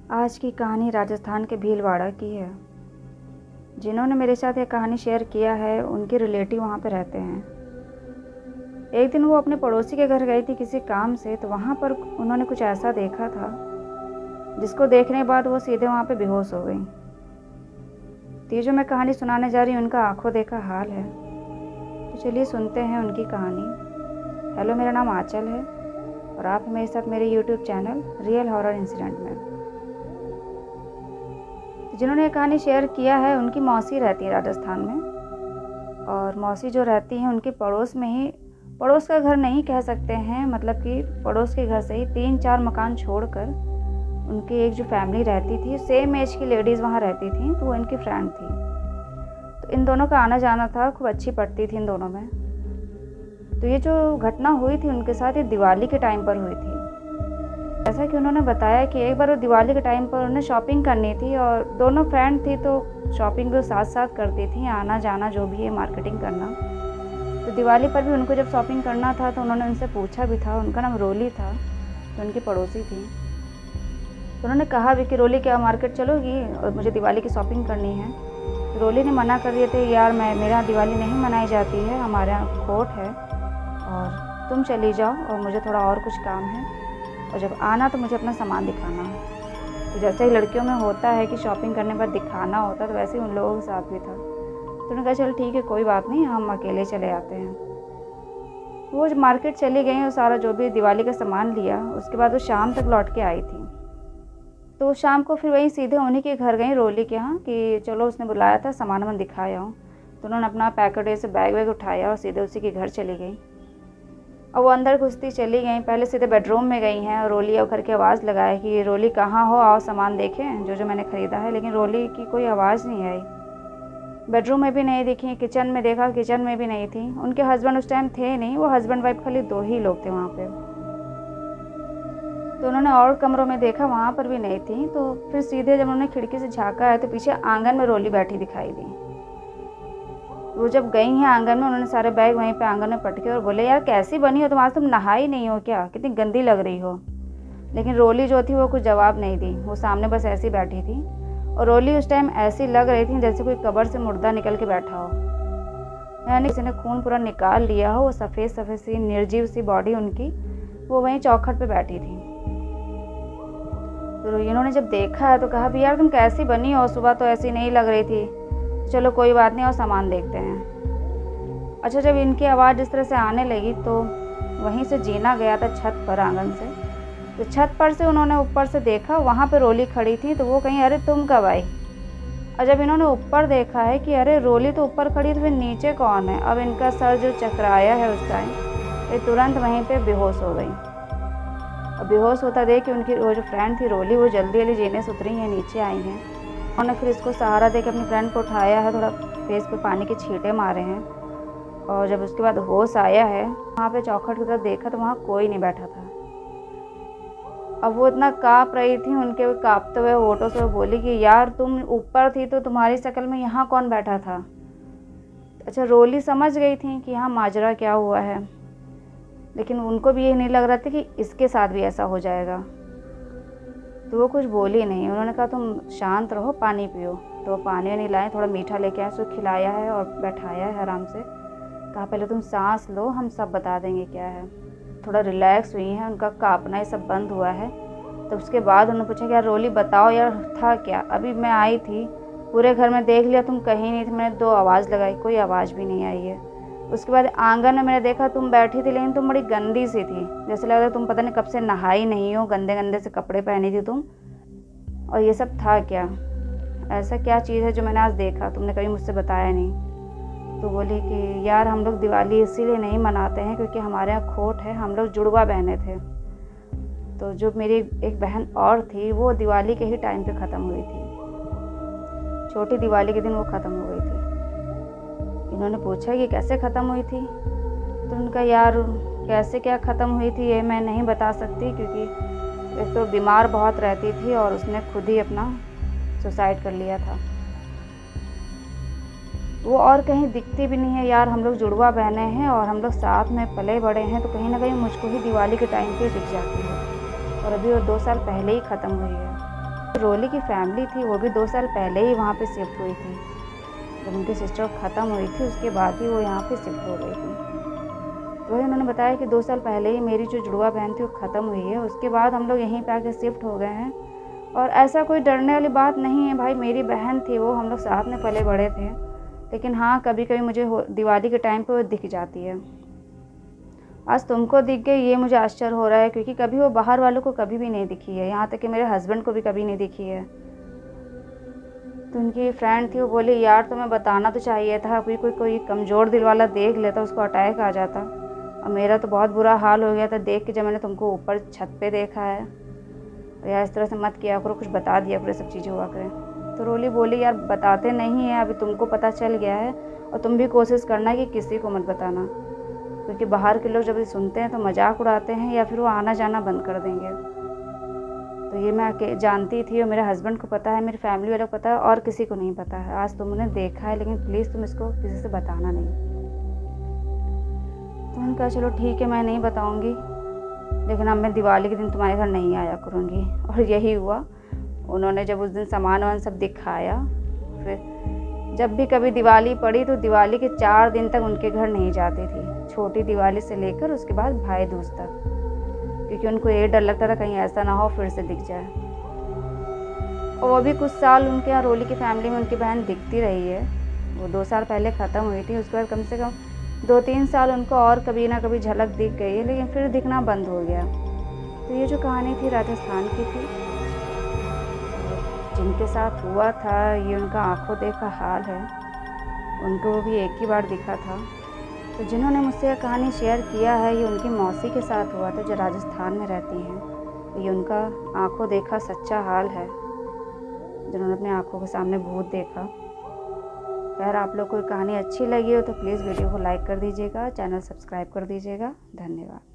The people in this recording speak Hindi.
आज की कहानी राजस्थान के भीलवाड़ा की है। जिन्होंने मेरे साथ ये कहानी शेयर किया है उनके रिलेटिव वहाँ पे रहते हैं। एक दिन वो अपने पड़ोसी के घर गई थी किसी काम से, तो वहाँ पर उन्होंने कुछ ऐसा देखा था जिसको देखने के बाद वो सीधे वहाँ पे बेहोश हो गई। तो ये जो मैं कहानी सुनाने जा रही हूँ उनका आंखों देखा हाल है। तो चलिए सुनते हैं उनकी कहानी। हेलो, मेरा नाम आंचल है और आप मेरे साथ मेरे YouTube channel real horror incident में। जिन्होंने ये कहानी शेयर किया है उनकी मौसी रहती है राजस्थान में, और मौसी जो रहती हैं उनके पड़ोस में ही, पड़ोस का घर नहीं कह सकते हैं, मतलब कि पड़ोस के घर से ही 3-4 मकान छोड़कर उनकी एक जो फैमिली रहती थी, सेम एज की लेडीज़ वहाँ रहती थी, तो वो इनकी फ्रेंड थी। तो इन दोनों का आना जाना था, खूब अच्छी पड़ती थी इन दोनों में। तो ये जो घटना हुई थी उनके साथ ये दिवाली के टाइम पर हुई थी। जैसा कि उन्होंने बताया कि एक बार वो दिवाली के टाइम पर उन्हें शॉपिंग करनी थी और दोनों फ्रेंड थी, तो शॉपिंग भी साथ साथ करती थी, आना जाना जो भी है मार्केटिंग करना। तो दिवाली पर भी उनको जब शॉपिंग करना था तो उन्होंने उनसे पूछा भी था। उनका नाम रोली था, तो उनकी पड़ोसी थी। तो उन्होंने कहा भी कि रोली क्या मार्केट चलोगी और मुझे दिवाली की शॉपिंग करनी है। तो रोली ने मना कर दिए थे, यार मेरे यहाँ दिवाली नहीं मनाई जाती है, हमारे यहाँ खोट है और तुम चली जाओ और मुझे थोड़ा और कुछ काम है, और जब आना तो मुझे अपना सामान दिखाना। तो जैसे ही लड़कियों में होता है कि शॉपिंग करने पर दिखाना होता, तो वैसे ही उन लोगों के साथ भी था। तो उन्होंने कहा चल ठीक है, कोई बात नहीं, हम अकेले चले आते हैं। वो जब मार्केट चली गई और सारा जो भी दिवाली का सामान लिया, उसके बाद वो शाम तक लौट के आई थी। तो शाम को फिर वहीं सीधे उन्हीं के घर गई, रोली के यहाँ, कि चलो उसने बुलाया था सामान वामान दिखाया हूँ। तो उन्होंने अपना पैकेट से बैग वैग उठाया और सीधे उसी के घर चली गई। और वो अंदर घुसती चली गई, पहले सीधे बेडरूम में गई हैं और रोली अब करके आवाज़ लगाए कि रोली कहाँ हो, आओ सामान देखें जो जो मैंने ख़रीदा है। लेकिन रोली की कोई आवाज़ नहीं आई। बेडरूम में भी नहीं दिखी, किचन में देखा, किचन में भी नहीं थी। उनके हस्बैंड उस टाइम थे नहीं, वो हस्बैंड वाइफ खाली 2 ही लोग थे वहाँ पे। तो उन्होंने और कमरों में देखा, वहाँ पर भी नहीं थी। तो फिर सीधे जब उन्होंने खिड़की से झाँका है तो पीछे आंगन में रोली बैठी दिखाई दी। वो जब गई हैं आंगन में, उन्होंने सारे बैग वहीं पे आंगन में पटके और बोले, यार कैसी बनी हो तुम, आज तुम नहाई नहीं हो क्या, कितनी गंदी लग रही हो। लेकिन रोली जो थी वो कुछ जवाब नहीं दी, वो सामने बस ऐसी बैठी थी। और रोली उस टाइम ऐसी लग रही थी जैसे कोई कब्र से मुर्दा निकल के बैठा हो, यानी किसी ने खून पूरा निकाल लिया हो। वो सफ़ेद सफ़ेद सी निर्जीव सी बॉडी उनकी, वो वहीं चौखट पर बैठी थी। तो इन्होंने जब देखा है तो कहा भी यार तुम कैसी बनी हो, सुबह तो ऐसी नहीं लग रही थी, चलो कोई बात नहीं और सामान देखते हैं। अच्छा, जब इनकी आवाज़ इस तरह से आने लगी तो वहीं से जीना गया था छत पर, आंगन से। तो छत पर से उन्होंने ऊपर से देखा, वहाँ पे रोली खड़ी थी। तो वो कहीं अरे तुम कब आई। और जब इन्होंने ऊपर देखा है कि अरे रोली तो ऊपर खड़ी, तो फिर नीचे कौन है। अब इनका सर जो चकराया है उस टाइम, ये तुरंत वहीं पर बेहोश हो गई। और बेहोश होता देख कि उनकी वो जो फ्रेंड थी रोली, वो जल्दी जल्दी जीने से उतरी हैं, नीचे आई हैं। उन्होंने फिर इसको सहारा देकर अपनी फ्रेंड को उठाया है, थोड़ा फेस पे पानी के छींटे मारे हैं। और जब उसके बाद होश आया है, वहाँ पे चौखट की तरफ देखा तो वहाँ कोई नहीं बैठा था। अब वो इतना काँप रही थी, उनके काँपते हुए होठों से वो बोली कि यार तुम ऊपर थी तो तुम्हारी शक्ल में यहाँ कौन बैठा था। अच्छा, रोली समझ गई थी कि यहाँ माजरा क्या हुआ है, लेकिन उनको भी ये नहीं लग रहा था कि इसके साथ भी ऐसा हो जाएगा। तो वो कुछ बोली नहीं। उन्होंने कहा तुम शांत रहो, पानी पियो। तो वो पानी नहीं लाए, थोड़ा मीठा लेके आए, उसको खिलाया है और बैठाया है आराम से। कहा पहले तुम सांस लो, हम सब बता देंगे क्या है। थोड़ा रिलैक्स हुई हैं, उनका काँपना ये सब बंद हुआ है। तो उसके बाद उन्होंने पूछा कि यार रोली बताओ यार था क्या। अभी मैं आई थी, पूरे घर में देख लिया, तुम कहीं नहीं थी, मैंने 2 आवाज़ लगाई, कोई आवाज़ भी नहीं आई है। उसके बाद आंगन में मैंने देखा तुम बैठी थी, लेकिन तुम बड़ी गंदी सी थी, जैसे लग रहा तुम पता नहीं कब से नहाई नहीं हो, गंदे गंदे से कपड़े पहनी थी तुम। और ये सब था क्या, ऐसा क्या चीज़ है जो मैंने आज देखा, तुमने कभी मुझसे बताया नहीं। तो बोली कि यार हम लोग दिवाली इसीलिए नहीं मनाते हैं क्योंकि हमारे यहाँ खोट है, हम लोग जुड़वा बहनें थे। तो जो मेरी एक बहन और थी वो दिवाली के ही टाइम पे ख़त्म हुई थी, छोटी दिवाली के दिन वो ख़त्म हो गई थी। इन्होंने पूछा कि कैसे ख़त्म हुई थी। तो उनका यार कैसे क्या ख़त्म हुई थी ये मैं नहीं बता सकती, क्योंकि एक तो बीमार बहुत रहती थी और उसने खुद ही अपना सुसाइड कर लिया था। वो और कहीं दिखती भी नहीं है यार, हम लोग जुड़वा बहनें हैं और हम लोग साथ में पले बड़े हैं, तो कहीं ना कहीं मुझको ही दिवाली के टाइम पे दिख जाती है। और अभी वो 2 साल पहले ही ख़त्म हुई है। रोली की फैमिली थी वो भी 2 साल पहले ही वहाँ पे शिफ्ट हुई थी। जब उनकी सिस्टर ख़त्म हुई थी उसके बाद ही वो यहाँ पे शिफ्ट हो गई थी। तो वही उन्होंने बताया कि 2 साल पहले ही मेरी जो जुड़वा बहन थी वो ख़त्म हुई है, उसके बाद हम लोग यहीं पे आके शिफ्ट हो गए हैं। और ऐसा कोई डरने वाली बात नहीं है भाई, मेरी बहन थी वो, हम लोग साथ में पले बड़े थे। लेकिन हाँ, कभी कभी मुझे दिवाली के टाइम पे वो दिख जाती है। आज तुमको दिख गई ये मुझे आश्चर्य हो रहा है, क्योंकि कभी वो बाहर वालों को कभी भी नहीं दिखी है, यहाँ तक कि मेरे हस्बैंड को भी कभी नहीं दिखी है। तो उनकी फ्रेंड थी, वो बोली यार तुम्हें बताना तो चाहिए था, कोई कमज़ोर दिल वाला देख लेता उसको अटैक आ जाता। और मेरा तो बहुत बुरा हाल हो गया था देख के, जब मैंने तुमको ऊपर छत पे देखा है। यार इस तरह से मत किया करो, कुछ बता दिया करो, सब चीज़ें हुआ करें। तो रोली बोली यार बताते नहीं हैं, अभी तुमको पता चल गया है और तुम भी कोशिश करना कि किसी को मत बताना, क्योंकि बाहर के लोग जब सुनते हैं तो मजाक उड़ाते हैं या फिर वो आना जाना बंद कर देंगे। तो ये मैं जानती थी और मेरे हस्बैंड को पता है, मेरी फैमिली वालों को पता है और किसी को नहीं पता है। आज तुमने देखा है लेकिन प्लीज़ तुम इसको किसी से बताना नहीं। तो उन्होंने कहा चलो ठीक है मैं नहीं बताऊँगी, लेकिन अब मैं दिवाली के दिन तुम्हारे घर नहीं आया करूँगी। और यही हुआ। उन्होंने जब उस दिन सामान वामान सब दिखाया, फिर जब भी कभी दिवाली पड़ी तो दिवाली के 4 दिन तक उनके घर नहीं जाती थी, छोटी दिवाली से लेकर उसके बाद भाई दूज तक, क्योंकि उनको ये डर लगता था कहीं ऐसा ना हो फिर से दिख जाए। और वो भी कुछ साल उनके यहाँ रोली की फैमिली में उनकी बहन दिखती रही है। वो 2 साल पहले ख़त्म हुई थी, उसके बाद कम से कम 2-3 साल उनको और कभी ना कभी झलक दिख गई है, लेकिन फिर दिखना बंद हो गया। तो ये जो कहानी थी राजस्थान की थी, जिनके साथ हुआ था ये उनका आंखों देखा हाल है। उनको भी एक ही बार दिखा था। तो जिन्होंने मुझसे यह कहानी शेयर किया है ये उनकी मौसी के साथ हुआ था जो राजस्थान में रहती हैं। तो ये उनका आंखों देखा सच्चा हाल है, जिन्होंने अपने आंखों के सामने भूत देखा। खैर आप लोग को कहानी अच्छी लगी हो तो प्लीज़ वीडियो को लाइक कर दीजिएगा, चैनल सब्सक्राइब कर दीजिएगा। धन्यवाद।